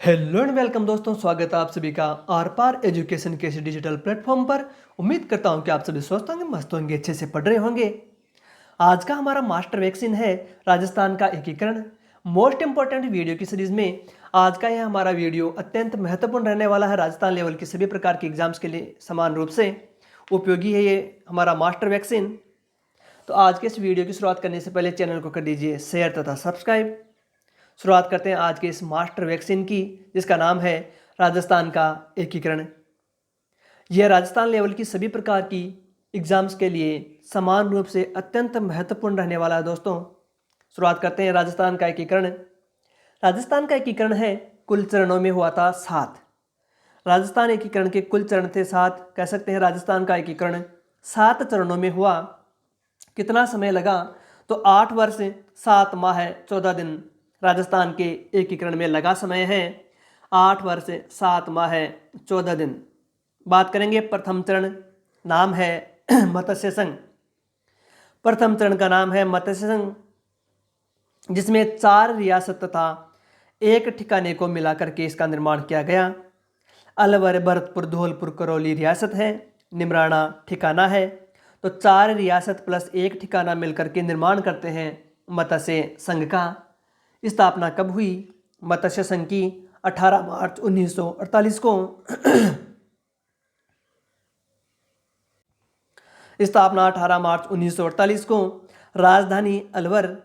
Hello and welcome दोस्तों, स्वागत है आप सभी का आर पार एजुकेशन के इस डिजिटल प्लेटफॉर्म पर। उम्मीद करता हूं कि आप सभी स्वस्थ होंगे, मस्त होंगे, अच्छे से पढ़ रहे होंगे। आज का हमारा मास्टर वैक्सीन है राजस्थान का एकीकरण। मोस्ट इंपॉर्टेंट वीडियो की सीरीज में आज का यह हमारा वीडियो अत्यंत महत्वपूर्ण रहने वाला है। राजस्थान लेवल के सभी प्रकार के एग्जाम्स के लिए समान रूप से उपयोगी है ये हमारा मास्टर वैक्सीन। तो आज के इस वीडियो की शुरुआत करने से पहले चैनल को कर दीजिए शेयर तथा सब्सक्राइब। शुरुआत करते हैं आज के इस मास्टर वैक्सीन की, जिसका नाम है राजस्थान का एकीकरण। यह राजस्थान लेवल की सभी प्रकार की एग्जाम्स के लिए समान रूप से अत्यंत महत्वपूर्ण रहने वाला है दोस्तों। शुरुआत करते हैं राजस्थान का एकीकरण। राजस्थान का एकीकरण है कुल चरणों में हुआ था 7। राजस्थान एकीकरण के कुल चरण थे 7। कह सकते हैं राजस्थान का एकीकरण 7 चरणों में हुआ। कितना समय लगा? तो 8 वर्ष 7 माह 14 दिन राजस्थान के एकीकरण में लगा समय है। 8 वर्ष 7 माह 14 दिन। बात करेंगे प्रथम चरण, नाम है मत्स्य संघ। प्रथम चरण का नाम है मत्स्य संघ, जिसमें 4 रियासत तथा 1 ठिकाने को मिलाकर के इसका निर्माण किया गया। अलवर, भरतपुर, धौलपुर, करौली रियासत है, निमराना ठिकाना है। तो 4 रियासत प्लस 1 ठिकाना मिलकर के निर्माण करते हैं मत्स्य संघ का। स्थापना कब हुई? मत्स्य संघ की 18 मार्च 1948 को स्थापना 18 मार्च 1948 को। राजधानी अलवर।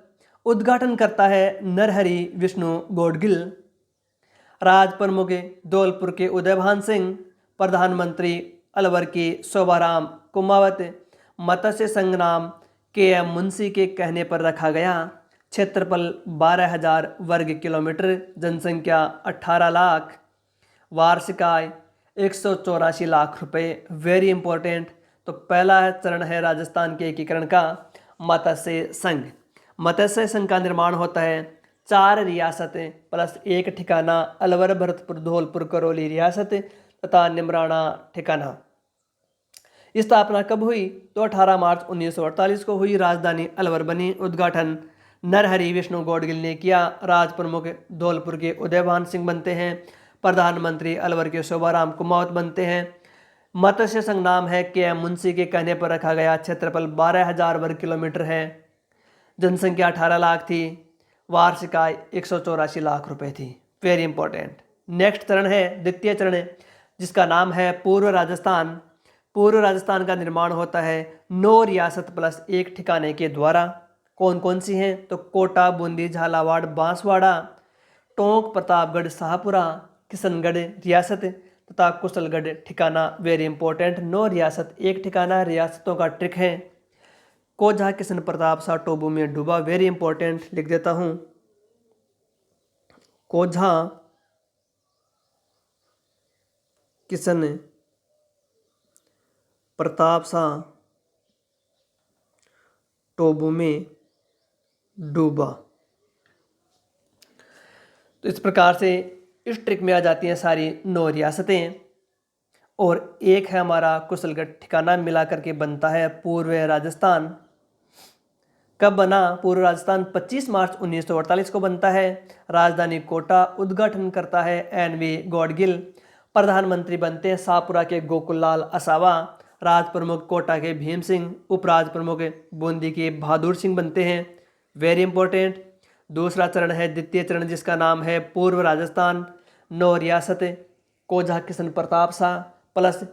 उद्घाटन करता है नरहरि विष्णु गौडगिल। राज प्रमुख धौलपुर के उदयभान सिंह। प्रधानमंत्री अलवर के शोभाराम कुमावत। मत्स्य संघ नाम के.एम. मुंशी के कहने पर रखा गया। क्षेत्रफल 12,000 वर्ग किलोमीटर। जनसंख्या 18 लाख। वार्षिक आय 184 लाख रुपए। Very important. तो पहला चरण है राजस्थान के एकीकरण का मत्स्य संघ। मत्स्य संघ का निर्माण होता है 4 रियासतें प्लस 1 ठिकाना, अलवर, भरतपुर, धौलपुर, करौली रियासत तथा निमराना ठिकाना। स्थापना कब हुई? तो 18 मार्च 1948 को हुई। राजधानी अलवर बनी। उद्घाटन नरहरि विष्णु गौडगिल ने किया। राज प्रमुख धौलपुर के उदयभान सिंह बनते हैं। प्रधानमंत्री अलवर के शोभाराम कुमावत बनते हैं। मत्स्य संघ नाम है के.एम. मुंशी के कहने पर रखा गया। क्षेत्रफल 12,000 वर्ग किलोमीटर है। जनसंख्या 18 लाख थी। वार्षिक आय 184 लाख रुपए थी। Very important. नेक्स्ट चरण है द्वितीय चरण, जिसका नाम है पूर्व राजस्थान। पूर्व राजस्थान का निर्माण होता है 9 रियासत प्लस 1 ठिकाने के द्वारा। कौन कौन सी हैं? तो कोटा, बूंदी, झालावाड़, बांसवाड़ा, टोंक, प्रतापगढ़, शाहपुरा, किशनगढ़ रियासत तथा कुशलगढ़ ठिकाना। Very important. 9 रियासत 1 ठिकाना। रियासतों का ट्रिक है कोझा, किशन, प्रताप, सा, टोबू में डूबा। वेरी इंपॉर्टेंट, लिख देता हूं। कोझा, किशन, प्रताप सा, टोबू में डूबा। तो इस प्रकार से इस ट्रिक में आ जाती हैं सारी 9 रियासतें। और एक है हमारा कुशलगढ़ ठिकाना, मिलाकर के बनता है पूर्व राजस्थान। कब बना पूर्व राजस्थान? 25 मार्च 1948 को बनता है। राजधानी कोटा। उद्घाटन करता है एन.वी. गौडगिल। प्रधानमंत्री बनते हैं शाहपुरा के गोकुललाल असावा। राज प्रमुख कोटा के भीम सिंह। उपराज प्रमुख बूंदी के बहादुर सिंह बनते हैं। Very important. दूसरा चरण है द्वितीय चरण, जिसका नाम है पूर्व राजस्थान। 9 रियासत कोझा, किशन, प्रताप सा प्लस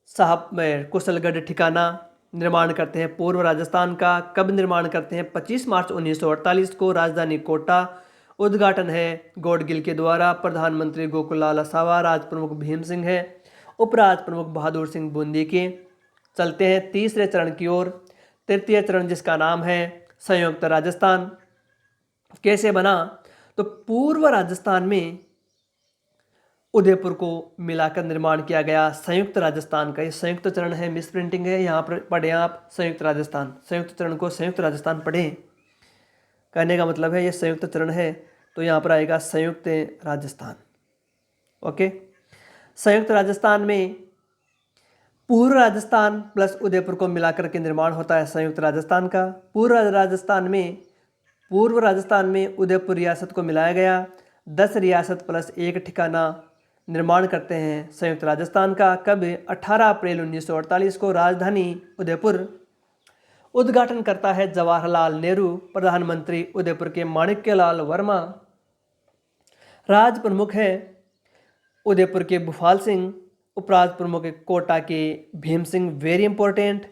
साहब कुशलगढ़ ठिकाना निर्माण करते हैं पूर्व राजस्थान का। कब निर्माण करते हैं? 25 मार्च 1948 को। राजधानी कोटा। उद्घाटन है गौडगिल के द्वारा। प्रधानमंत्री गोकुललाल असावा। राज प्रमुख भीम सिंह है। उपराज प्रमुख बहादुर सिंह बूंदी के। चलते हैं तीसरे चरण की ओर। तृतीय चरण, जिसका नाम है संयुक्त राजस्थान। कैसे बना? तो पूर्व राजस्थान में उदयपुर को मिलाकर निर्माण किया गया संयुक्त राजस्थान का। ये संयुक्त चरण है, मिस प्रिंटिंग है, यहाँ पर पढ़ें आप संयुक्त राजस्थान। संयुक्त चरण को संयुक्त राजस्थान पढ़ें, कहने का मतलब है ये संयुक्त चरण है, तो यहाँ पर आएगा संयुक्त राजस्थान। ओके। संयुक्त राजस्थान में पूर्व राजस्थान प्लस उदयपुर को मिलाकर के निर्माण होता है संयुक्त राजस्थान का। पूर्व राजस्थान में उदयपुर रियासत को मिलाया गया। 10 रियासत प्लस एक ठिकाना निर्माण करते हैं संयुक्त राजस्थान का। कब? 18 अप्रैल 1948 को राजधानी उदयपुर। उद्घाटन करता है जवाहरलाल नेहरू। प्रधानमंत्री उदयपुर के माणिक्यलाल वर्मा। राज प्रमुख है उदयपुर के भूपाल सिंह। उपराज प्रमुख कोटा के भीम सिंह। वेरी इंपॉर्टेंट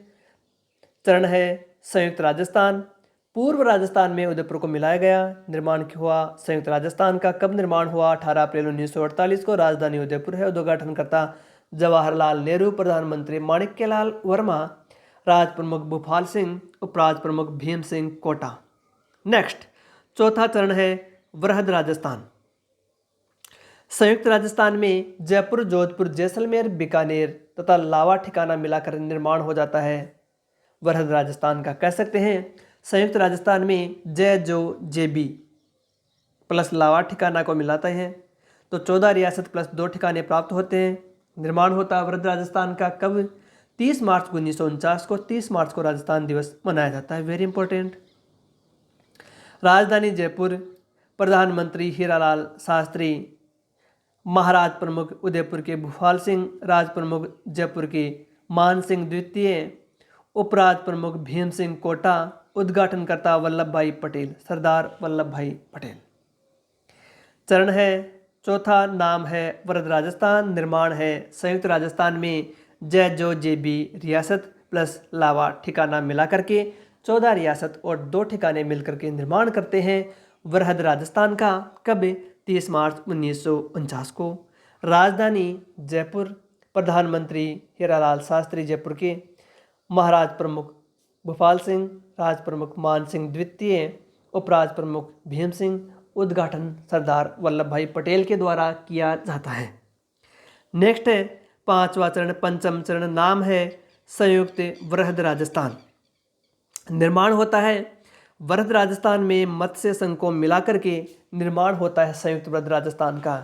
चरण है संयुक्त राजस्थान। पूर्व राजस्थान में उदयपुर को मिलाया गया। निर्माण हुआ संयुक्त राजस्थान का। कब निर्माण हुआ? 18 अप्रैल 1948 को। राजधानी उदयपुर है। उद्घाटन करता जवाहरलाल नेहरू। प्रधानमंत्री माणिक्यलाल वर्मा। राज प्रमुख भूपाल सिंह। उपराज प्रमुख भीम सिंह कोटा। नेक्स्ट चौथा चरण है वृहद राजस्थान। संयुक्त राजस्थान में जयपुर, जोधपुर, जैसलमेर, बीकानेर तथा लावा ठिकाना मिलाकर निर्माण हो जाता है वृहद राजस्थान का। कह सकते हैं संयुक्त राजस्थान में जय, जो, जेबी प्लस लावा ठिकाना को मिलाते हैं तो 14 रियासत प्लस 2 ठिकाने प्राप्त होते हैं। निर्माण होता है वृहद राजस्थान का। कब? 30 मार्च 1949 को। 30 मार्च को राजस्थान दिवस मनाया जाता है। Very important. राजधानी जयपुर। प्रधानमंत्री हीरालाल शास्त्री। महाराज प्रमुख उदयपुर के भूपाल सिंह। राज प्रमुख जयपुर के मान सिंह द्वितीय। उपराज प्रमुख भीम सिंह कोटा। उद्घाटनकर्ता वल्लभ भाई पटेल, सरदार वल्लभ भाई पटेल। चरण है चौथा, नाम है वृहद राजस्थान। निर्माण है संयुक्त राजस्थान में जय, जो, जेबी रियासत प्लस लावा ठिकाना मिला करके 14 रियासत और 2 ठिकाने मिलकर के निर्माण करते हैं वृहद राजस्थान का। कब? 30 मार्च 1949 को। राजधानी जयपुर। प्रधानमंत्री हीरालाल शास्त्री जयपुर के। महाराज प्रमुख भूपाल सिंह। राज प्रमुख मान सिंह द्वितीय। उपराज प्रमुख भीम सिंह। उद्घाटन सरदार वल्लभ भाई पटेल के द्वारा किया जाता है। नेक्स्ट है पांचवा चरण, पंचम चरण। नाम है संयुक्त वृहद राजस्थान। निर्माण होता है वृहद राजस्थान में मत्स्य संघ को मिलाकर के निर्माण होता है संयुक्त वृहद राजस्थान का।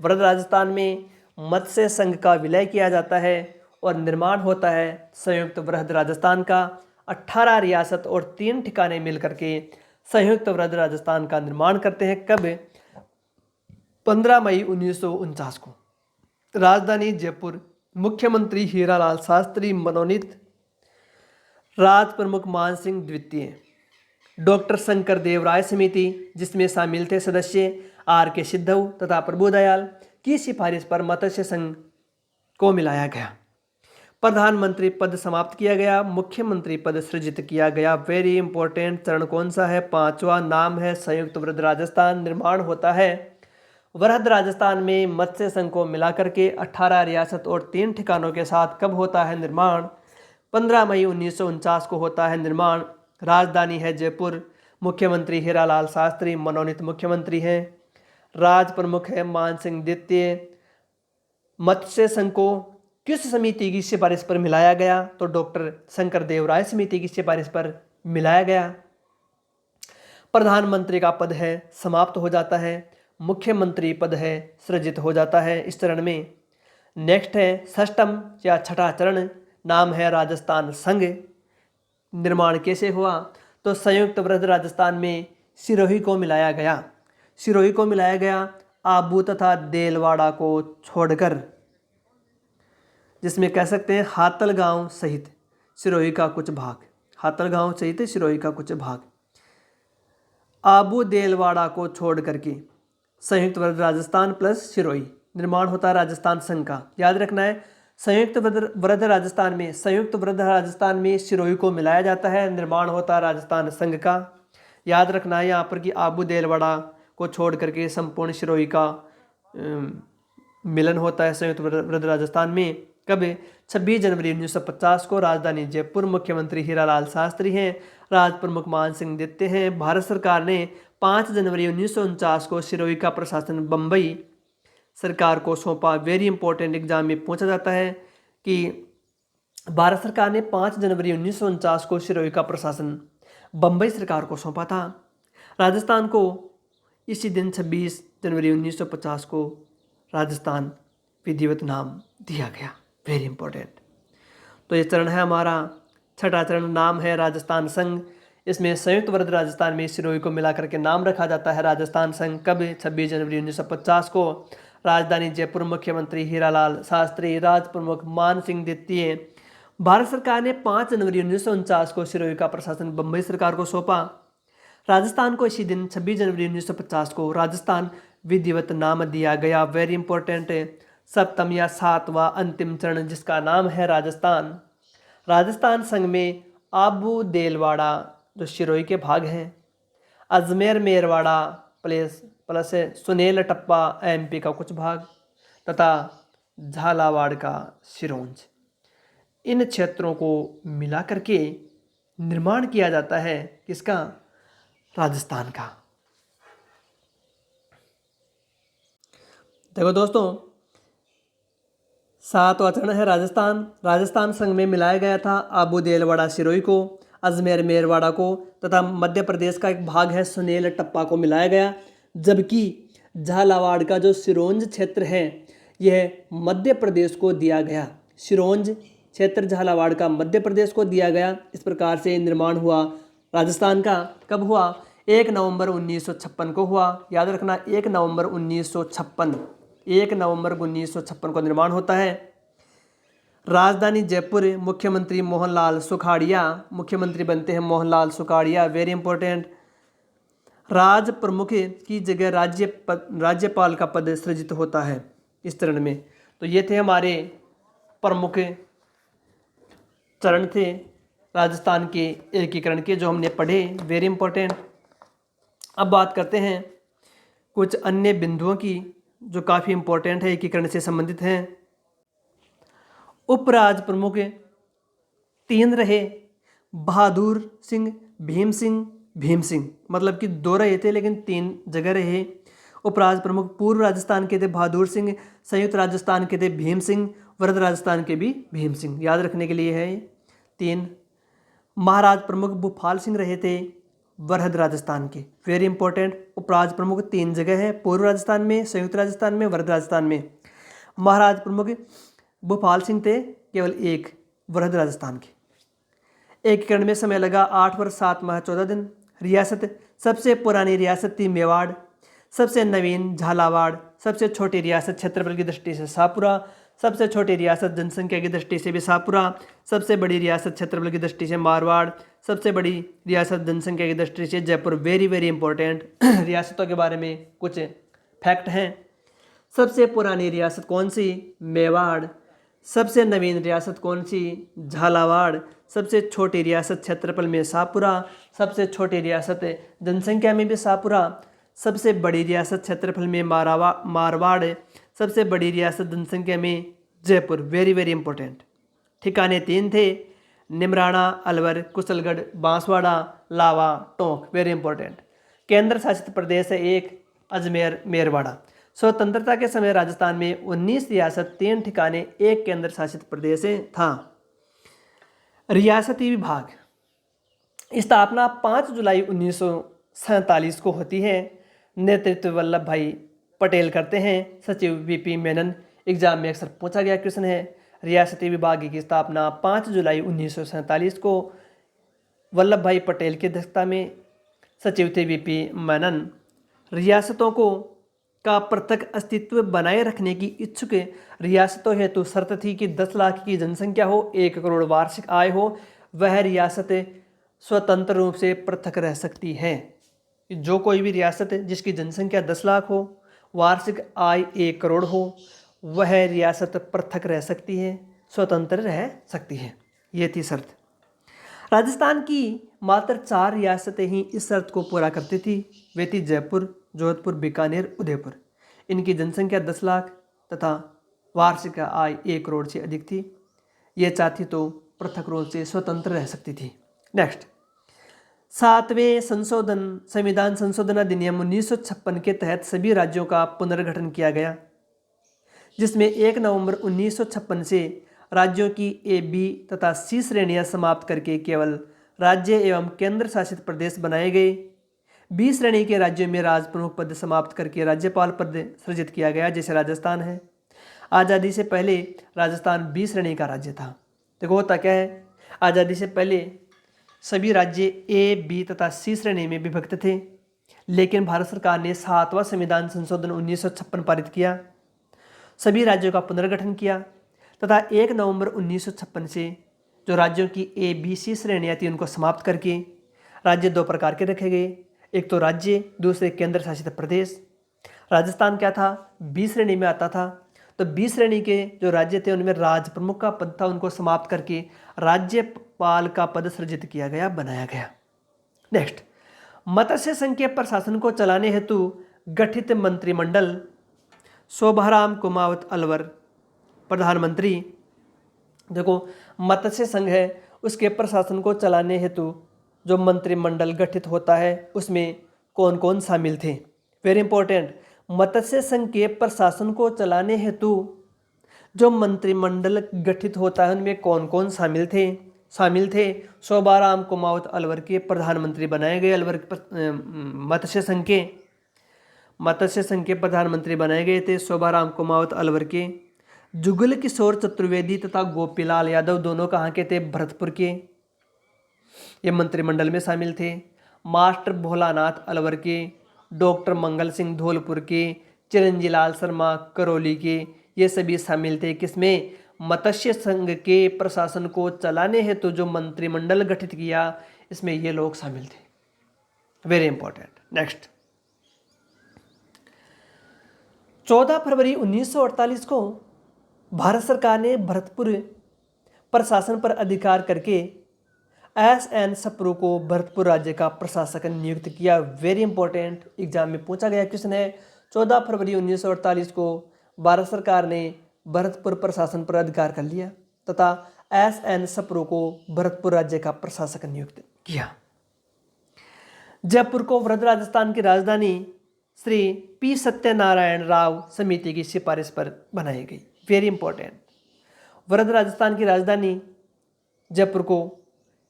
वृहद राजस्थान में मत्स्य संघ का विलय किया जाता है और निर्माण होता है संयुक्त वृहद राजस्थान का। 18 रियासत और 3 ठिकाने मिलकर के संयुक्त वृहद राजस्थान का निर्माण करते हैं। कब? 15 मई 1949 को। राजधानी जयपुर। मुख्यमंत्री हीरालाल शास्त्री मनोनीत। राज प्रमुख मान सिंह द्वितीय। डॉक्टर शंकर देव राय समिति, जिसमें शामिल थे सदस्य आर के सिद्धऊ तथा प्रभुदयाल, की सिफारिश पर मत्स्य संघ को मिलाया गया। प्रधानमंत्री पद समाप्त किया गया। मुख्यमंत्री पद सृजित किया गया। वेरी इंपॉर्टेंट चरण कौन सा है? पांचवा। नाम है संयुक्त वृहद राजस्थान। निर्माण होता है वृहद राजस्थान में मत्स्य संघ को मिलाकर के 18 रियासत और 3 ठिकानों के साथ। कब होता है निर्माण? 15 मई 1949 को होता है निर्माण। राजधानी है जयपुर। मुख्यमंत्री हीरालाल शास्त्री मनोनीत मुख्यमंत्री हैं। राज प्रमुख है मान सिंह द्वितीय। मत्स्य संघ को किस समिति की सिफारिश पर मिलाया गया? तो डॉक्टर शंकर देव राय समिति की सिफारिश पर मिलाया गया। प्रधानमंत्री का पद है समाप्त हो जाता है। मुख्यमंत्री पद है सृजित हो जाता है इस चरण में। नेक्स्ट है षष्ठम या छठा चरण। नाम है राजस्थान संघ। निर्माण कैसे हुआ? तो संयुक्त वृहद राजस्थान में सिरोही को मिलाया गया। सिरोही को मिलाया गया आबू तथा देलवाड़ा को छोड़कर, जिसमें कह सकते हैं हातल गांव सहित सिरोही का कुछ भाग। हातल गांव सहित सिरोही का कुछ भाग आबू देलवाड़ा को छोड़ करके संयुक्त वृहद राजस्थान प्लस सिरोही निर्माण होता है राजस्थान संघ का। याद रखना है संयुक्त वृहद राजस्थान में सिरोही को मिलाया जाता है। निर्माण होता है राजस्थान संघ का। याद रखना है यहाँ पर कि आबू देलवाड़ा को छोड़ करके संपूर्ण सिरोही का मिलन होता है संयुक्त वृहद राजस्थान में। कब? 26 जनवरी 1950 को। राजधानी जयपुर। मुख्यमंत्री हीरालाल शास्त्री हैं। राज प्रमुख मान सिंह द्वितीय हैं। भारत सरकार ने 5 जनवरी 1949 को सिरोही का प्रशासन बम्बई सरकार को सौंपा। वेरी इंपॉर्टेंट एग्जाम में पूछा जाता है कि भारत सरकार ने 5 जनवरी 1949 को सिरोही का प्रशासन बम्बई सरकार को सौंपा था। राजस्थान को इसी दिन 26 जनवरी 1950 को राजस्थान विधिवत नाम दिया गया। Very important. तो ये चरण है हमारा छठा चरण। नाम है राजस्थान संघ। इसमें संयुक्त वृद्ध राजस्थान में सिरोही को मिलाकर के नाम रखा जाता है। राजस्थान संघ कब? 26 जनवरी 1950 को। राजधानी जयपुर, मुख्यमंत्री हीरालाल शास्त्री, राज प्रमुख मान सिंह द्वितीय। भारत सरकार ने 5 जनवरी 1949 को सिरोही का प्रशासन बम्बई सरकार को सौंपा। राजस्थान को इसी दिन 26 जनवरी 1950 को राजस्थान विधिवत नाम दिया गया। वेरी इंपॉर्टेंट है। सप्तम या सातवां अंतिम चरण जिसका नाम है राजस्थान। राजस्थान संघ में आबू देलवाड़ा जो सिरोही के भाग हैं, अजमेर मेरवाड़ा प्लस सुनेल टप्पा एमपी का कुछ भाग तथा झालावाड़ का सिरोंज, इन क्षेत्रों को मिला करके निर्माण किया जाता है किसका? राजस्थान का। देखो दोस्तों, सातवां चरण है राजस्थान। राजस्थान संघ में मिलाया गया था आबू देलवाड़ा सिरोही को, अजमेर मेरवाड़ा को तथा मध्य प्रदेश का एक भाग है सुनेल टप्पा को मिलाया गया। जबकि झालावाड़ का जो सिरोंज क्षेत्र है यह मध्य प्रदेश को दिया गया। सिरोंज क्षेत्र झालावाड़ का मध्य प्रदेश को दिया गया। इस प्रकार से निर्माण हुआ राजस्थान का। कब हुआ? 1 नवंबर 1956 को हुआ। याद रखना 1 नवंबर 1956, 1 नवंबर 1956 को निर्माण होता है। राजधानी जयपुर, मुख्यमंत्री मोहनलाल सुखाड़िया, मुख्यमंत्री बनते हैं मोहनलाल सुखाड़िया। Very important. राज प्रमुख की जगह राज्यपाल का पद सृजित होता है इस चरण में। तो ये थे हमारे प्रमुख चरण थे राजस्थान के एकीकरण के जो हमने पढ़े। Very important. अब बात करते हैं कुछ अन्य बिंदुओं की जो काफ़ी इंपॉर्टेंट है, एकीकरण से संबंधित हैं। उपराज प्रमुख 3 रहे, बहादुर सिंह, भीम सिंह, मतलब कि 2 रहे थे लेकिन 3 जगह रहे। उपराज प्रमुख पूर्व राजस्थान के थे बहादुर सिंह, संयुक्त राजस्थान के थे भीम सिंह, वृद्ध राजस्थान के भी भीम सिंह। याद रखने के लिए है 3। महाराज प्रमुख भूपाल सिंह रहे थे वृहद राजस्थान के। Very important. उपराज प्रमुख 3 जगह है, पूर्व राजस्थान में, संयुक्त राजस्थान में, वृहद राजस्थान में। महाराज प्रमुख भूपाल सिंह थे केवल 1 वृहद राजस्थान के। एकीकरण में समय लगा 8 वर्ष 7 माह 14 दिन। रियासत, सबसे पुरानी रियासत थी मेवाड़, सबसे नवीन झालावाड़, सबसे छोटी रियासत क्षेत्रफल की दृष्टि से शाहपुरा, सबसे छोटी रियासत जनसंख्या की दृष्टि से भी शाहपुरा, सबसे बड़ी रियासत क्षेत्रफल की दृष्टि से मारवाड़, सबसे बड़ी रियासत जनसंख्या की दृष्टि से जयपुर। Very very important. रियासतों के बारे में कुछ फैक्ट हैं। सबसे पुरानी रियासत कौन सी? मेवाड़। सबसे नवीन रियासत कौन सी? झालावाड़। सबसे छोटी रियासत क्षेत्रफल में शाहपुरा, सबसे छोटी रियासत जनसंख्या में भी शाहपुरा, सबसे बड़ी रियासत क्षेत्रफल में मारवाड़, सबसे बड़ी रियासत जनसंख्या में जयपुर। Very very important. ठिकाने 3 थे, निमराना, अलवर, कुशलगढ़, बांसवाड़ा, लावा, टोंक। Very important. केंद्र शासित प्रदेश है 1 अजमेर मेरवाड़ा। स्वतंत्रता के समय राजस्थान में 19 रियासत, 3 ठिकाने, 1 केंद्र शासित प्रदेश था। रियासती विभाग स्थापना 5 जुलाई 1947 को होती है। नेतृत्व वल्लभ भाई पटेल करते हैं, सचिव वीपी मेनन। एग्जाम में अक्सर पूछा गया क्वेश्चन है। रियासती विभाग की स्थापना 5 जुलाई 1947 को वल्लभ भाई पटेल की अध्यक्षता में, सचिव थे वीपी मेनन। रियासतों का पृथक अस्तित्व बनाए रखने की इच्छुक रियासतों हेतु शर्त थी कि 10 लाख की जनसंख्या हो, 1 करोड़ वार्षिक आय हो, वह रियासत स्वतंत्र रूप से पृथक रह सकती है। जो कोई भी रियासत जिसकी जनसंख्या 10 लाख हो, वार्षिक आय 1 करोड़ हो, वह रियासत पृथक रह सकती है, स्वतंत्र रह सकती है। ये थी शर्त। राजस्थान की मात्र 4 रियासतें ही इस शर्त को पूरा करती थी। वे थी जयपुर, जोधपुर, बीकानेर, उदयपुर। इनकी जनसंख्या 10 लाख तथा वार्षिक आय 1 करोड़ से अधिक थी। ये चाहती तो पृथक रूप से स्वतंत्र रह सकती थी। नेक्स्ट, 7वें संविधान संशोधन अधिनियम 1956 के तहत सभी राज्यों का पुनर्गठन किया गया, जिसमें 1 नवंबर 1956 से राज्यों की ए, बी तथा सी श्रेणियां समाप्त करके केवल राज्य एवं केंद्र शासित प्रदेश बनाए गए। बी श्रेणी के राज्यों में राज प्रमुख पद समाप्त करके राज्यपाल पद सृजित किया गया, जैसे राजस्थान है। आज़ादी से पहले राजस्थान बी श्रेणी का राज्य था। देखो होता क्या है, आज़ादी से पहले सभी राज्य ए, बी तथा सी श्रेणी में विभक्त थे, लेकिन भारत सरकार ने 7वां संविधान संशोधन 1956 पारित किया, सभी राज्यों का पुनर्गठन किया तथा 1 नवंबर 1956 से जो राज्यों की ए, बी, सी श्रेणियाँ थी उनको समाप्त करके राज्य 2 प्रकार के रखे गए, एक तो राज्य, दूसरे केंद्र शासित प्रदेश। राजस्थान क्या था, बी श्रेणी में आता था, तो बी श्रेणी के जो राज्य थे उनमें राज प्रमुख का पद था, उनको समाप्त करके राज्यपाल का पद सृजित किया गया, बनाया गया। नेक्स्ट, मत्स्य संघ के प्रशासन को चलाने हेतु गठित मंत्रिमंडल, शोभाराम कुमावत अलवर प्रधानमंत्री। देखो, मत्स्य संघ है उसके प्रशासन को चलाने हेतु जो मंत्रिमंडल गठित होता है उसमें कौन कौन शामिल थे, वेरी इंपॉर्टेंट। मत्स्य संघ के प्रशासन को चलाने हेतु जो मंत्रिमंडल गठित होता है उनमें कौन कौन शामिल थे शोभाराम कुमावत अलवर के प्रधानमंत्री बनाए गए। अलवर मत्स्य संघ के प्रधानमंत्री बनाए गए थे शोभाराम कुमावत अलवर के। जुगल किशोर चतुर्वेदी तथा गोपीलाल यादव दोनों कहाँ के थे, भरतपुर के, ये मंत्रिमंडल में शामिल थे। मास्टर भोलानाथ अलवर के, डॉक्टर मंगल सिंह धौलपुर के, चिरंजी लाल शर्मा करौली के, ये सभी शामिल थे किसमें, मत्स्य संघ के प्रशासन को चलाने हेतु जो मंत्रिमंडल गठित किया इसमें ये लोग शामिल थे, वेरी इंपॉर्टेंट। नेक्स्ट, 14 फरवरी 1948 को भारत सरकार ने भरतपुर प्रशासन पर अधिकार करके एस.एन. सप्रू को भरतपुर राज्य का प्रशासक नियुक्त किया, वेरी इंपॉर्टेंट, एग्जाम में पूछा गया क्वेश्चन है। 14 फरवरी 1948 को भारत सरकार ने भरतपुर प्रशासन पर अधिकार कर लिया तथा एस.एन. सप्रू को भरतपुर राज्य का प्रशासक नियुक्त किया। जयपुर को वृद्ध राजस्थान की राजधानी श्री पी सत्यनारायण राव समिति की सिफारिश पर बनाई गई, वेरी इंपॉर्टेंट। वृद्ध राजस्थान की राजधानी जयपुर को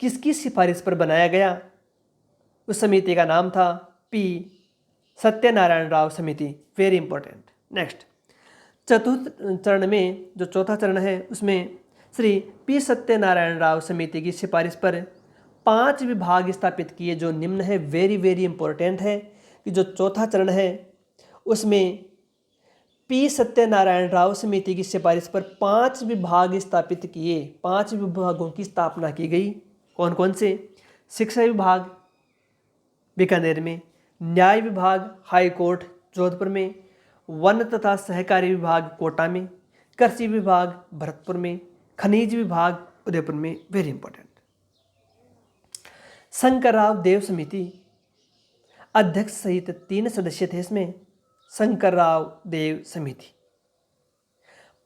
किसकी सिफारिश पर बनाया गया, उस समिति का नाम था पी सत्यनारायण राव समिति, वेरी इंपॉर्टेंट। नेक्स्ट, चतुर्थ चरण में जो चौथा चरण है उसमें श्री पी सत्यनारायण राव समिति की सिफारिश पर 5 विभाग स्थापित किए जो निम्न है, वेरी वेरी इंपॉर्टेंट है कि जो चौथा चरण है उसमें पी सत्यनारायण राव समिति की सिफारिश पर 5 विभाग स्थापित किए, 5 विभागों की स्थापना की गई। कौन कौन से, शिक्षा विभाग बीकानेर में, न्याय विभाग हाई कोर्ट जोधपुर में, वन तथा सहकारी विभाग कोटा में, कृषि विभाग भरतपुर में, खनिज विभाग उदयपुर में, वेरी इंपॉर्टेंट। शंकरराव देव समिति अध्यक्ष सहित 3 सदस्य थे इसमें, शंकरराव देव समिति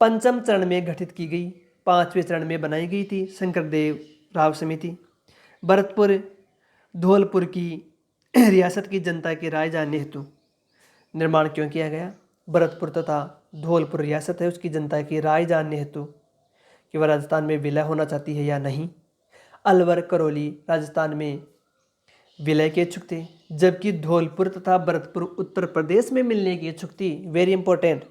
5वें चरण में गठित की गई, 5वें चरण में बनाई गई थी शंकरदेव राव समिति। भरतपुर धौलपुर की रियासत की जनता की राय जानने हेतु निर्माण क्यों किया गया, भरतपुर तथा धौलपुर रियासत है उसकी जनता की राय जानने हेतु कि वह राजस्थान में विलय होना चाहती है या नहीं। अलवर करौली राजस्थान में विलय के इच्छुक थे, जबकि धौलपुर तथा भरतपुर उत्तर प्रदेश में मिलने की इच्छुक थी, वेरी इंपॉर्टेंट।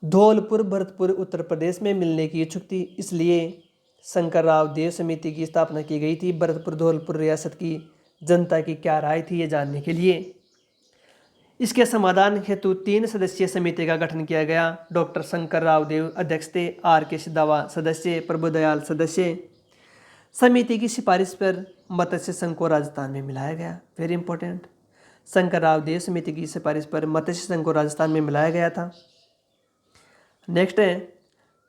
धौलपुर भरतपुर उत्तर प्रदेश में मिलने की इच्छुक थी, इसलिए शंकरराव देव समिति की स्थापना की गई थी। भरतपुर धौलपुर रियासत की जनता की क्या राय थी ये जानने के लिए। इसके समाधान हेतु 3 सदस्यीय समिति का गठन किया गया। डॉक्टर शंकरराव देव अध्यक्ष थे, R.K. सिद्धावा सदस्य, प्रभुदयाल सदस्य। समिति की सिफारिश पर मत्स्य संघ को राजस्थान में मिलाया गया, वेरी इंपॉर्टेंट। शंकरराव देव समिति की सिफारिश पर मत्स्य संघ को राजस्थान में मिलाया गया था। नेक्स्ट है,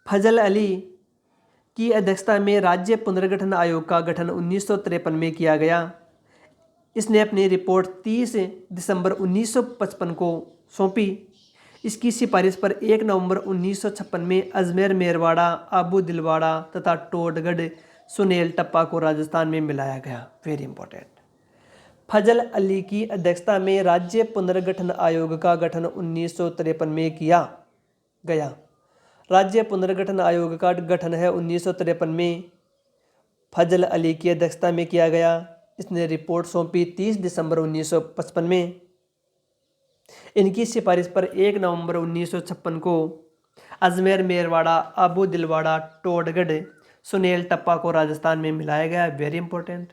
फजल अली की अध्यक्षता में राज्य पुनर्गठन आयोग का गठन 1953 में किया गया। इसने अपनी रिपोर्ट 30 दिसंबर 1955 को सौंपी। इसकी सिफारिश पर 1 नवंबर 1956 में अजमेर मेरवाड़ा, आबू दिलवाड़ा तथा टोडगढ़ सुनेल टप्पा को राजस्थान में मिलाया गया, वेरी इंपॉर्टेंट। फजल अली की अध्यक्षता में राज्य पुनर्गठन आयोग का गठन 1953 में किया गया। राज्य पुनर्गठन आयोग का गठन है 1953 में, फजल अली की अध्यक्षता में किया गया। इसने रिपोर्ट सौंपी 30 दिसंबर 1955 में। इनकी सिफारिश पर 1 नवंबर 1956 को अजमेर मेरवाड़ा, आबू दिलवाड़ा, टोडगढ़ सुनेल टप्पा को राजस्थान में मिलाया गया, वेरी इंपॉर्टेंट।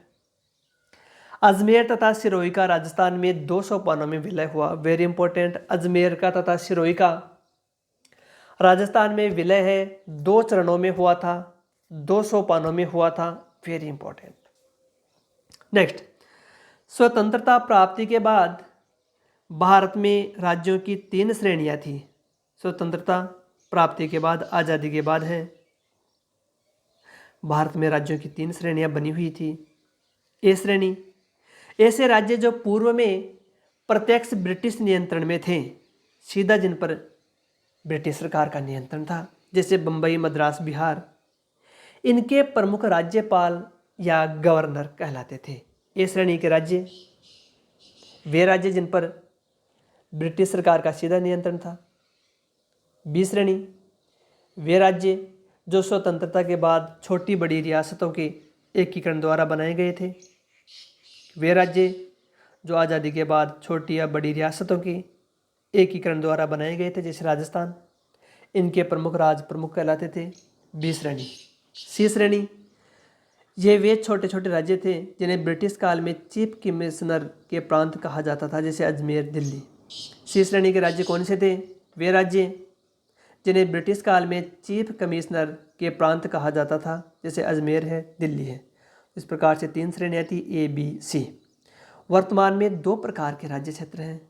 अजमेर तथा सिरोही का राजस्थान में 2 सोपानों में विलय हुआ, वेरी इंपॉर्टेंट। अजमेर का तथा सिरोही का राजस्थान में विलय है, 2 चरणों में हुआ था, 2 सोपानों में हुआ था, वेरी इंपॉर्टेंट। नेक्स्ट, स्वतंत्रता प्राप्ति के बाद भारत में राज्यों की 3 श्रेणियां थी। स्वतंत्रता प्राप्ति के बाद, आज़ादी के बाद है, भारत में राज्यों की 3 श्रेणियां बनी हुई थी। ए श्रेणी, ऐसे राज्य जो पूर्व में प्रत्यक्ष ब्रिटिश नियंत्रण में थे, सीधा जिन पर ब्रिटिश सरकार का नियंत्रण था, जैसे बम्बई, मद्रास, बिहार। इनके प्रमुख राज्यपाल या गवर्नर कहलाते थे। ए श्रेणी के राज्य वे राज्य जिन पर ब्रिटिश सरकार का सीधा नियंत्रण था। बी श्रेणी वे राज्य जो स्वतंत्रता के बाद छोटी बड़ी रियासतों के एकीकरण द्वारा बनाए गए थे। वे राज्य जो आज़ादी के बाद छोटी या बड़ी रियासतों के एकीकरण द्वारा बनाए गए थे, जैसे राजस्थान। इनके प्रमुख प्रमुख कहलाते थे। बी श्रेणी। सी श्रेणी, ये वे छोटे छोटे राज्य थे जिन्हें ब्रिटिश काल में चीफ कमिश्नर के प्रांत कहा जाता था, जैसे अजमेर, दिल्ली। सी श्रेणी के राज्य कौन से थे? वे राज्य जिन्हें ब्रिटिश काल में चीफ कमिश्नर के प्रांत कहा जाता था, जैसे अजमेर है, दिल्ली है। इस प्रकार से 3 श्रेणियाँ थी, ए, बी, सी। वर्तमान में 2 प्रकार के राज्य क्षेत्र हैं,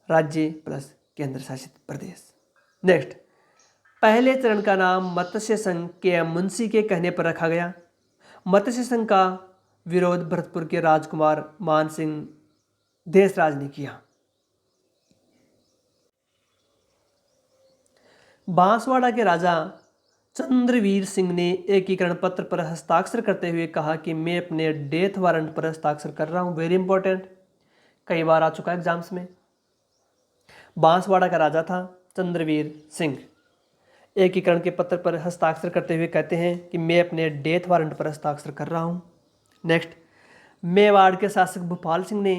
राज्य प्लस केंद्र शासित प्रदेश। नेक्स्ट, पहले चरण का नाम मत्स्य संघ के मुंशी के कहने पर रखा गया। मत्स्य संघ का विरोध भरतपुर के राजकुमार मान सिंह देशराज ने किया। बांसवाड़ा के राजा चंद्रवीर सिंह ने एकीकरण पत्र पर हस्ताक्षर करते हुए कहा कि मैं अपने डेथ वारंट पर हस्ताक्षर कर रहा हूं, वेरी इंपॉर्टेंट, कई बार आ चुका है एग्जाम्स में। बांसवाड़ा का राजा था चंद्रवीर सिंह, एकीकरण के पत्र पर हस्ताक्षर करते हुए कहते हैं कि मैं अपने डेथ वारंट पर हस्ताक्षर कर रहा हूं। नेक्स्ट, मेवाड़ के शासक भूपाल सिंह ने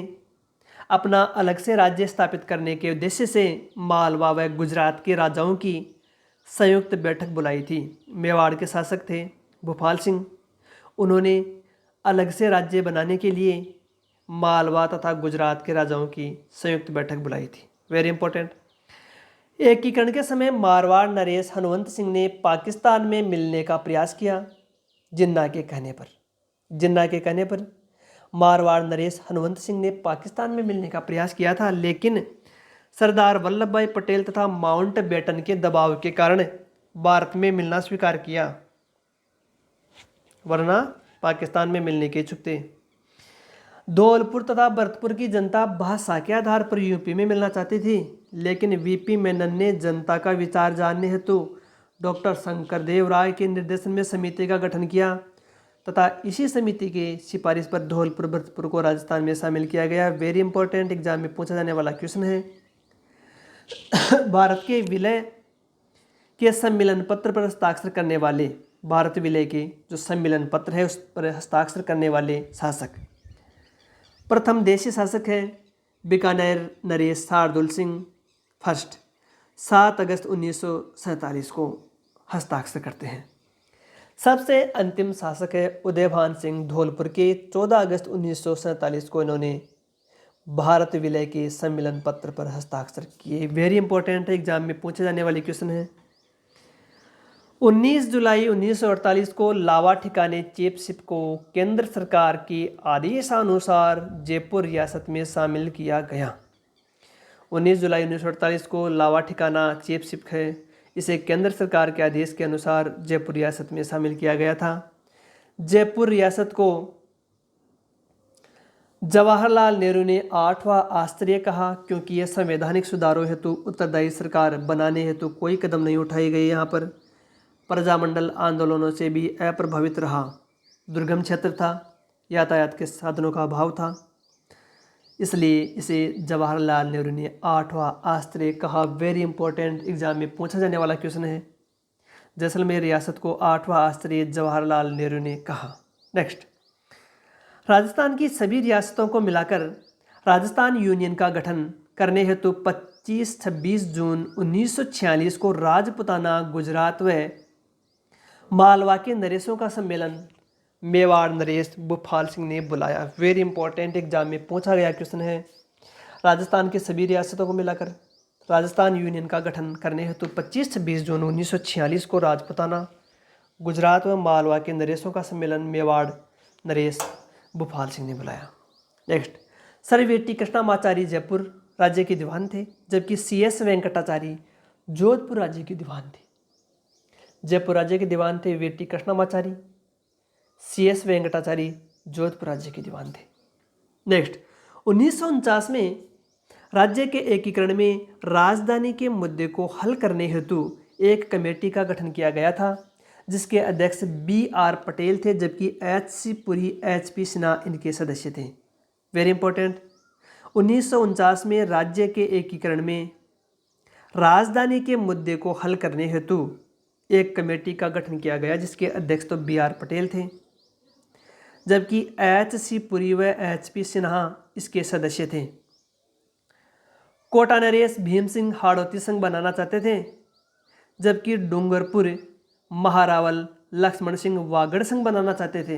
अपना अलग से राज्य स्थापित करने के उद्देश्य से मालवा व गुजरात के राजाओं की संयुक्त बैठक बुलाई थी। मेवाड़ के शासक थे भूपाल सिंह, उन्होंने अलग से राज्य बनाने के लिए मालवा तथा गुजरात के राजाओं की संयुक्त बैठक बुलाई थी, वेरी इंपॉर्टेंट। एकीकरण के समय मारवाड़ नरेश हनुमंत सिंह ने पाकिस्तान में मिलने का प्रयास किया, जिन्ना के कहने पर मारवाड़ नरेश हनुमंत सिंह ने पाकिस्तान में मिलने का प्रयास किया था, लेकिन सरदार वल्लभ भाई पटेल तथा माउंटबेटन के दबाव के कारण भारत में मिलना स्वीकार किया, वरना पाकिस्तान में मिलने के इच्छुक थे। धौलपुर तथा भरतपुर की जनता भाषा के आधार पर यूपी में मिलना चाहती थी, लेकिन वीपी मेनन ने जनता का विचार जानने हेतु डॉक्टर शंकरदेव राय के निर्देशन में समिति का गठन किया तथा इसी समिति के सिफारिश पर धौलपुर भरतपुर को राजस्थान में शामिल किया गया। वेरी इंपॉर्टेंट, एग्जाम में पूछा जाने वाला क्वेश्चन है। भारत के विलय के सम्मेलन पत्र पर हस्ताक्षर करने वाले, भारत विलय के जो सम्मेलन पत्र है उस पर हस्ताक्षर करने वाले शासक, प्रथम देशी शासक है बीकानेर नरेश शार्दुल सिंह फर्स्ट, 7 अगस्त 1947 को हस्ताक्षर करते हैं। सबसे अंतिम शासक है उदयभान सिंह धौलपुर के, 14 अगस्त 1947 को इन्होंने भारत विलय के सम्मेलन पत्र पर हस्ताक्षर किए। वेरी इंपॉर्टेंट है, एग्जाम में पूछे जाने वाले क्वेश्चन है। 19 जुलाई 1948 को लावा ठिकाने चीफशिप को केंद्र सरकार के आदेशानुसार जयपुर रियासत में शामिल किया गया। 19 जुलाई 1948 को लावा ठिकाना चीफशिप है, इसे केंद्र सरकार के आदेश के अनुसार जयपुर रियासत में शामिल किया गया था। जयपुर रियासत को जवाहरलाल नेहरू ने 8वां आश्चर्य कहा, क्योंकि यह संवैधानिक सुधारों हेतु उत्तरदायी सरकार बनाने हेतु कोई कदम नहीं उठाई गई। यहाँ पर प्रजामंडल आंदोलनों से भी अप्रभावित रहा, दुर्गम क्षेत्र था, यातायात के साधनों का अभाव था, इसलिए इसे जवाहरलाल नेहरू ने 8वां आश्चर्य कहा। वेरी इंपॉर्टेंट, एग्जाम में पूछा जाने वाला क्वेश्चन है। जैसलमेर रियासत को 8वां आश्चर्य जवाहरलाल नेहरू ने कहा। नेक्स्ट, राजस्थान की सभी रियासतों को मिलाकर राजस्थान यूनियन का गठन करने हेतु 25-26 जून 1946 को राजपुताना, गुजरात व मालवा के नरेशों का सम्मेलन मेवाड़ नरेश भूपाल सिंह ने बुलाया। वेरी इंपॉर्टेंट, एग्जाम में पूछा गया क्वेश्चन है। राजस्थान की सभी रियासतों को मिलाकर राजस्थान यूनियन का गठन करने हेतु 25-26 जून 1946 को राजपुताना, गुजरात व मालवा के नरेशों का सम्मेलन मेवाड़ नरेश भूपाल सिंह ने बुलाया। नेक्स्ट, सर वेटी कृष्णामाचारी जयपुर राज्य के दीवान थे, जबकि CS वेंकटाचारी जोधपुर राज्य के दीवान थे। जयपुर राज्य के दीवान थे वेटी कृष्णामाचारी, CS वेंकटाचारी जोधपुर राज्य के दीवान थे। नेक्स्ट, 1949 में राज्य के एकीकरण में राजधानी के मुद्दे को हल करने हेतु एक कमेटी का गठन किया गया था, जिसके अध्यक्ष BR पटेल थे, जबकि HC पुरी, HP सिन्हा इनके सदस्य थे। वेरी इंपॉर्टेंट, 1949 में राज्य के एकीकरण में राजधानी के मुद्दे को हल करने हेतु एक कमेटी का गठन किया गया, जिसके अध्यक्ष तो BR पटेल थे, जबकि HC पुरी व HP सिन्हा इसके सदस्य थे। कोटा नरेश भीम सिंह हाड़ौती संघ बनाना चाहते थे, जबकि डूंगरपुर महारावल लक्ष्मण सिंह वागड़ संघ बनाना चाहते थे।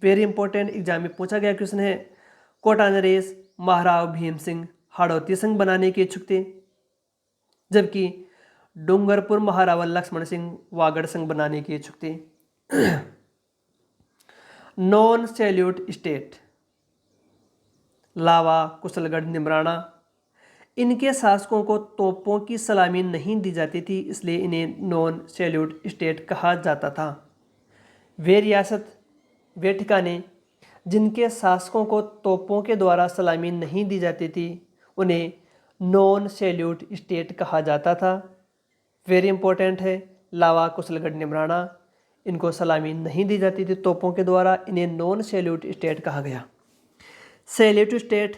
वेरी इंपॉर्टेंट, एग्जाम में पूछा गया क्वेश्चन है। कोटा नरेश महाराव भीम सिंह हाड़ौती संघ बनाने के इच्छुक थे, जबकि डूंगरपुर महारावल लक्ष्मण सिंह वागड़ संघ बनाने के इच्छुक थे। नॉन सैल्यूट स्टेट लावा, कुशलगढ़, निमराना, इनके शासकों को तोपों की सलामी नहीं दी जाती थी, इसलिए इन्हें नॉन सैल्यूट स्टेट कहा जाता था। वे रियासत, वे ठिकाने जिनके शासकों को तोपों के द्वारा सलामी नहीं दी जाती थी, उन्हें नॉन सैल्यूट स्टेट कहा जाता था। वेरी इंपॉर्टेंट है, लावा, कुशलगढ़, निमराना, इनको सलामी नहीं दी जाती थी तोपों के द्वारा, इन्हें नॉन सैल्यूट स्टेट कहा गया। सैल्यूट स्टेट,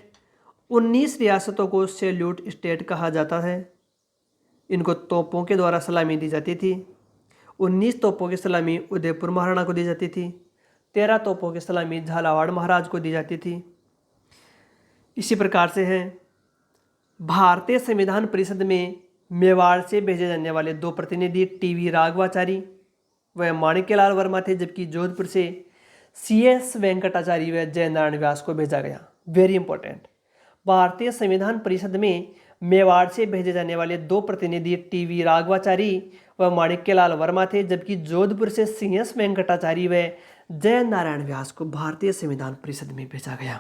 19 रियासतों को सैल्यूट स्टेट कहा जाता है। इनको तोपों के द्वारा सलामी दी जाती थी। 19 तोपों की सलामी उदयपुर महाराणा को दी जाती थी। 13 तोपों की सलामी झालावाड़ महाराज को दी जाती थी। इसी प्रकार से है, भारतीय संविधान परिषद में मेवाड़ से भेजे जाने वाले 2 प्रतिनिधि TV राघवाचारी व माणिक्यलाल वर्मा थे, जबकि जोधपुर से CS वेंकटाचारी व जयनारायण व्यास को भेजा गया। वेरी इंपॉर्टेंट, भारतीय संविधान परिषद में मेवाड़ से भेजे जाने वाले 2 प्रतिनिधि TV राघवाचारी व माणिक्यलाल वर्मा थे, जबकि जोधपुर से CS वेंकटाचारी व जयनारायण व्यास को भारतीय संविधान परिषद में भेजा गया।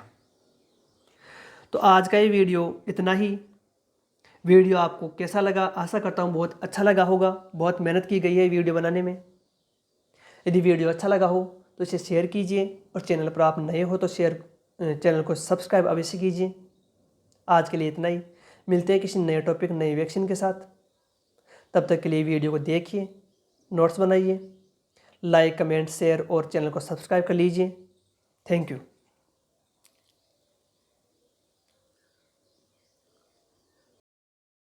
तो आज का ये वीडियो इतना ही। वीडियो आपको कैसा लगा? आशा करता हूँ बहुत अच्छा लगा होगा। बहुत मेहनत की गई है वीडियो बनाने में। यदि वीडियो अच्छा लगा हो तो इसे शेयर कीजिए, और चैनल पर आप नए हो तो चैनल को सब्सक्राइब अवश्य कीजिए। आज के लिए इतना ही। मिलते हैं किसी नए टॉपिक, नए वैक्सीन के साथ। तब तक के लिए वीडियो को देखिए, नोट्स बनाइए, लाइक, कमेंट, शेयर और चैनल को सब्सक्राइब कर लीजिए। Thank you.